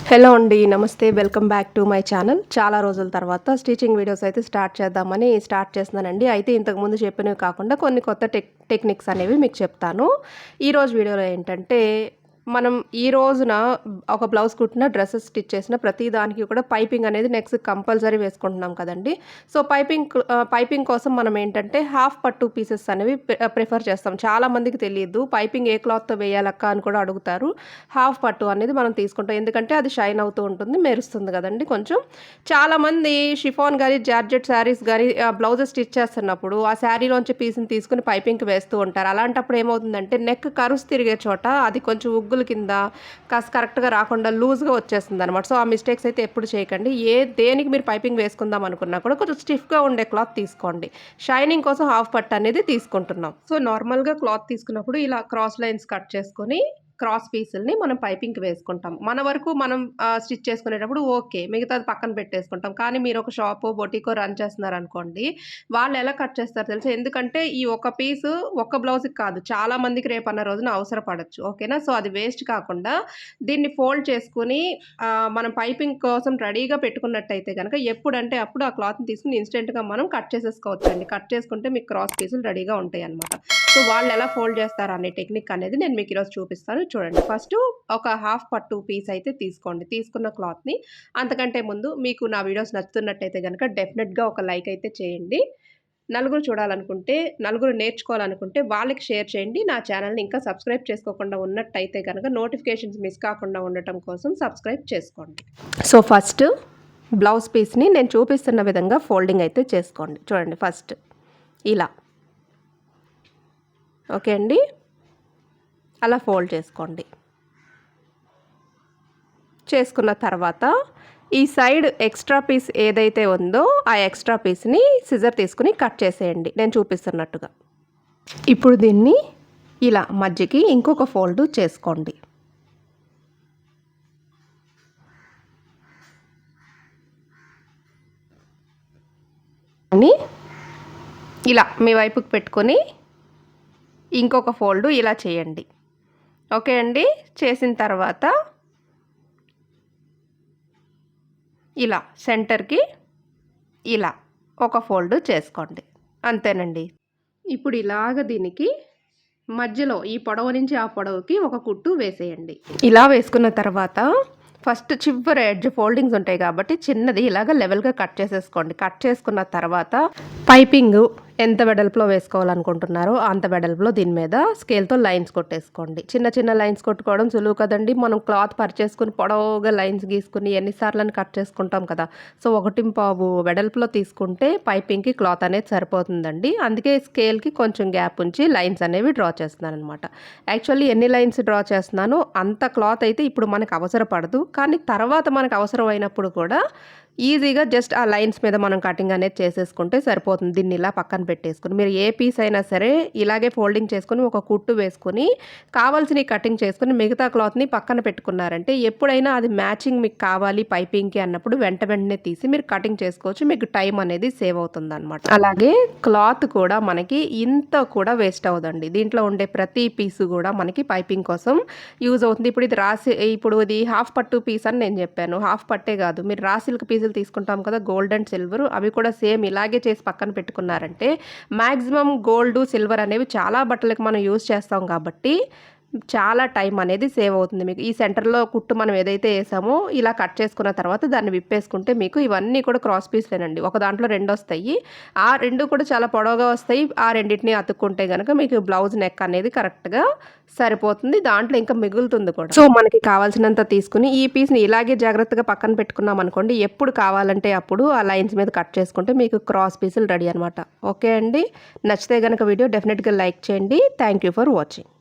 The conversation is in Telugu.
హలో అండి, నమస్తే. Welcome back to my channel. చాలా రోజుల తర్వాత స్టిచింగ్ వీడియోస్ అయితే స్టార్ట్ చేస్తున్నానండి. అయితే ఇంతకుముందు చెప్పినవి కాకుండా కొన్ని కొత్త టెక్నిక్స్ అనేవి మీకు చెప్తాను. ఈరోజు వీడియోలో ఏంటంటే, మనం ఈ రోజున ఒక బ్లౌజ్ కుట్టిన, డ్రెస్సెస్ స్టిచ్ చేసిన ప్రతి దానికి కూడా పైపింగ్ అనేది నెక్స్ట్ కంపల్సరీ వేసుకుంటున్నాం కదండి. సో పైపింగ్ కోసం మనం ఏంటంటే హాఫ్ పట్టు పీసెస్ అనేవి ప్రిఫర్ చేస్తాం. చాలామందికి తెలియదు పైపింగ్ ఏ క్లాత్తో వేయాలక్క అని కూడా అడుగుతారు. హాఫ్ పట్టు అనేది మనం తీసుకుంటాం, ఎందుకంటే అది షైన్ అవుతూ ఉంటుంది, మెరుస్తుంది కదండి కొంచెం. చాలామంది షిఫాన్ కానీ జార్జెట్ శారీస్ కానీ బ్లౌజెస్ స్టిచ్ చేస్తున్నప్పుడు ఆ శారీలోంచి పీస్ని తీసుకుని పైపింగ్కి వేస్తూ ఉంటారు. అలాంటప్పుడు ఏమవుతుందంటే నెక్ కరుసు తిరిగే చోట అది కొంచెం ఉగ్గుల కింద కాస్త కరెక్ట్గా రాకుండా లూజ్గా వచ్చేస్తుంది అనమాట. సో ఆ మిస్టేక్స్ అయితే ఎప్పుడు చేయకండి. దేనికి మీరు పైపింగ్ వేసుకుందాం అనుకున్నా కూడా కొంచెం స్టిఫ్గా ఉండే క్లాత్ తీసుకోండి. షైనింగ్ కోసం హాఫ్ పట్టు అనేది తీసుకుంటున్నాం. సో నార్మల్గా క్లాత్ తీసుకున్నప్పుడు ఇలా క్రాస్ లైన్స్ కట్ చేసుకొని క్రాస్ పీసుల్ని మనం పైపింగ్కి వేసుకుంటాం. మన వరకు మనం స్టిచ్ చేసుకునేటప్పుడు ఓకే, మిగతాది పక్కన పెట్టేసుకుంటాం. కానీ మీరు ఒక షాపో బొటికో రన్ చేస్తున్నారనుకోండి, వాళ్ళు ఎలా కట్ చేస్తారో తెలుసా? ఎందుకంటే ఈ ఒక పీసు ఒక్క బ్లౌజ్కి కాదు, చాలా మందికి రేపన్న రోజున అవసరపడచ్చు. ఓకేనా? సో అది వేస్ట్ కాకుండా దీన్ని ఫోల్డ్ చేసుకుని మనం పైపింగ్ కోసం రెడీగా పెట్టుకున్నట్టయితే కనుక ఎప్పుడంటే అప్పుడు ఆ క్లాత్ని తీసుకుని ఇన్స్టెంట్గా మనం కట్ చేసేసుకోవచ్చండి. కట్ చేసుకుంటే మీకు క్రాస్ పీసులు రెడీగా ఉంటాయి అనమాట. సో వాళ్ళు ఎలా ఫోల్డ్ చేస్తారు అనే టెక్నిక్ అనేది నేను మీకు ఈరోజు చూపిస్తాను. చూడండి, ఫస్ట్ ఒక హాఫ్ పట్టు పీస్ అయితే తీసుకోండి. తీసుకున్న క్లాత్ని అంతకంటే ముందు మీకు నా వీడియోస్ నచ్చుతున్నట్టయితే కనుక డెఫినెట్గా ఒక లైక్ అయితే చేయండి. నలుగురు చూడాలనుకుంటే, నలుగురు నేర్చుకోవాలనుకుంటే వాళ్ళకి షేర్ చేయండి. నా ఛానల్ని ఇంకా సబ్స్క్రైబ్ చేసుకోకుండా ఉన్నట్టయితే కనుక నోటిఫికేషన్స్ మిస్ కాకుండా ఉండటం కోసం సబ్స్క్రైబ్ చేసుకోండి. సో ఫస్ట్ బ్లౌజ్ పీస్ని నేను చూపిస్తున్న విధంగా ఫోల్డింగ్ అయితే చేసుకోండి. చూడండి, ఫస్ట్ ఇలా ఓకే అండి, అలా ఫోల్డ్ చేసుకోండి. చేసుకున్న తర్వాత ఈ సైడ్ ఎక్స్ట్రా పీస్ ఏదైతే ఉందో ఆ ఎక్స్ట్రా పీస్ని సిజర్ తీసుకుని కట్ చేసేయండి నేను చూపిస్తున్నట్టుగా. ఇప్పుడు దీన్ని ఇలా మధ్యకి ఇంకొక ఫోల్డ్ చేసుకోండి. ఇలా మీ వైపుకి పెట్టుకొని ఇంకొక ఫోల్డ్ ఇలా చేయండి. ఓకే అండి, చేసిన తర్వాత ఇలా సెంటర్కి ఇలా ఒక ఫోల్డ్ చేసుకోండి. అంతేనండి. ఇప్పుడు ఇలాగ దీనికి మధ్యలో ఈ పొడవు నుంచి ఆ పొడవుకి ఒక కుట్టు వేసేయండి. ఇలా వేసుకున్న తర్వాత ఫస్ట్ చివరి ఎడ్జ్ ఫోల్డింగ్స్ ఉంటాయి కాబట్టి చిన్నది ఇలాగ లెవెల్గా కట్ చేసేసుకోండి. కట్ చేసుకున్న తర్వాత పైపింగ్ ఎంత వెడల్పులో వేసుకోవాలనుకుంటున్నారో అంత వెడల్పులో దీని మీద స్కేల్తో లైన్స్ కొట్టేసుకోండి. చిన్న చిన్న లైన్స్ కొట్టుకోవడం సులువు కదండి. మనం క్లాత్ పరిచేసుకుని పొడవుగా లైన్స్ గీసుకుని ఎన్నిసార్లు కట్ చేసుకుంటాం కదా. సో 1.5 వెడల్పులో తీసుకుంటే పైపింగ్కి క్లాత్ అనేది సరిపోతుందండి. అందుకే స్కేల్కి కొంచెం గ్యాప్ ఉంచి లైన్స్ అనేవి డ్రా చేస్తున్నాను అనమాట. యాక్చువల్లీ ఎన్ని లైన్స్ డ్రా చేస్తున్నానో అంత క్లాత్ అయితే ఇప్పుడు మనకు అవసరపడదు, కానీ తర్వాత మనకు అవసరం అయినప్పుడు కూడా ఈజీగా జస్ట్ ఆ లైన్స్ మీద మనం కటింగ్ అనేది చేసేసుకుంటే సరిపోతుంది. దీన్ని ఇలా పక్కన పెట్టేసుకుని మీరు ఏ పీస్ అయినా సరే ఇలాగే ఫోల్డింగ్ చేసుకుని ఒక కుట్టు వేసుకుని కావాల్సిన కటింగ్ చేసుకుని మిగతా క్లాత్ని పక్కన పెట్టుకున్నారంటే ఎప్పుడైనా అది మ్యాచింగ్ మీకు కావాలి పైపింగ్కి అన్నప్పుడు వెంటనే తీసి మీరు కటింగ్ చేసుకోవచ్చు. మీకు టైం అనేది సేవ్ అవుతుంది అనమాట. అలాగే క్లాత్ కూడా మనకి ఇంత కూడా వేస్ట్ అవ్వదండి. దీంట్లో ఉండే ప్రతి పీసు కూడా మనకి పైపింగ్ కోసం యూజ్ అవుతుంది. ఇప్పుడు ఇది హాఫ్ పట్టు పీస్ అని నేను చెప్పాను. హాఫ్ పట్టే కాదు, మీరు రా సిల్క్ పీసులు తీసుకుంటాం కదా, గోల్డ్ అండ్ సిల్వర్, అవి కూడా సేమ్ ఇలాగే చేసి పక్కన పెట్టుకున్నారంటే మ్యాక్సిమం గోల్డ్ సిల్వర్ అనేవి చాలా బట్టలకు మనం యూజ్ చేస్తాం కాబట్టి చాలా టైం అనేది సేవ్ అవుతుంది మీకు. ఈ సెంటర్లో కుట్టు మనం ఏదైతే వేసామో ఇలా కట్ చేసుకున్న తర్వాత దాన్ని విప్పేసుకుంటే మీకు ఇవన్నీ కూడా క్రాస్ పీస్లేనండి. ఒక దాంట్లో 2 వస్తాయి, ఆ 2 కూడా చాలా పొడవుగా వస్తాయి. ఆ రెండింటిని అతుక్కుంటే కనుక మీకు బ్లౌజ్ నెక్ అనేది కరెక్ట్గా సరిపోతుంది. దాంట్లో ఇంకా మిగులుతుంది కూడా. సో మనకి కావాల్సినంత తీసుకుని ఈ పీస్ని ఇలాగే జాగ్రత్తగా పక్కన పెట్టుకున్నాం అనుకోండి, ఎప్పుడు కావాలంటే అప్పుడు ఆ లైన్స్ మీద కట్ చేసుకుంటే మీకు క్రాస్ పీసులు రెడీ అనమాట. ఓకే అండి, నచ్చితే కనుక వీడియో డెఫినెట్గా లైక్ చేయండి. Thank you for watching.